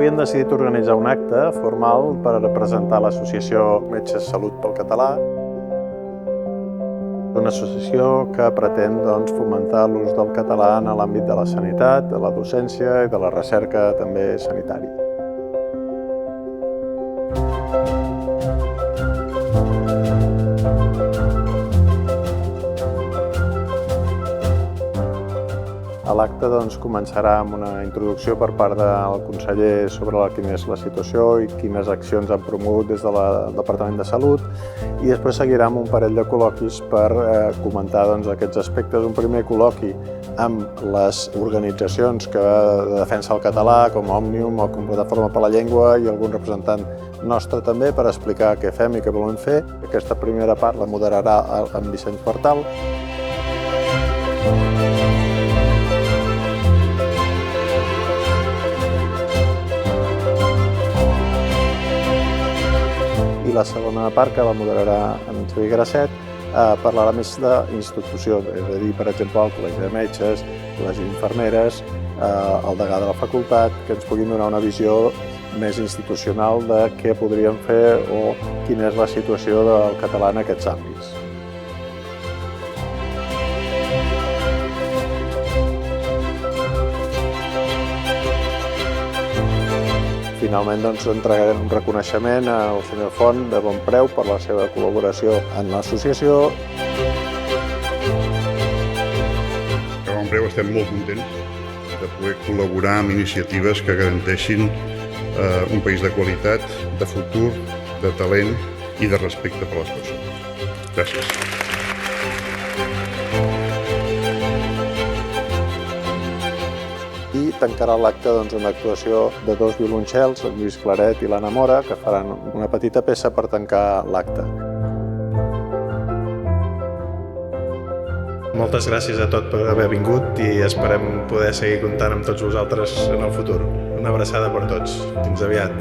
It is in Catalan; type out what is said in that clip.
Avui hem decidit organitzar un acte formal per representar l'associació Metges Salut pel Català, una associació que pretén fomentar l'ús del català en l'àmbit de la sanitat, de la docència i de la recerca també sanitària. L'acte començarà amb una introducció per part del conseller sobre quina és la situació i quines accions han promogut des del Departament de Salut, i després seguirà amb un parell de col·loquis per comentar aquests aspectes. Un primer col·loqui amb les organitzacions que defensen el català, com Òmnium o com Plataforma per la Llengua, i algun representant nostre també, per explicar què fem i què volem fer. Aquesta primera part la moderarà en Vicenç Bartal. I la segona part, que la moderarà en Xavier Grasset, parlarà més d'institucions, és a dir, per exemple, el Col·legi de Metges, les infermeres, el degà de la facultat, que ens puguin donar una visió més institucional de què podríem fer o quina és la situació del català en aquests àmbits. Finalment entregarem un reconeixement al senyor Font de Bonpreu per la seva col·laboració en l'associació. A Bonpreu estem molt contents de poder col·laborar amb iniciatives que garanteixin un país de qualitat, de futur, de talent i de respecte per les persones. Gràcies. I tancarà l'acte una actuació de dos violoncels, en Lluís Claret i l'Anna Mora, que faran una petita peça per tancar l'acte. Moltes gràcies a tots per haver vingut i esperem poder seguir comptant amb tots vosaltres en el futur. Una abraçada per tots. Fins aviat.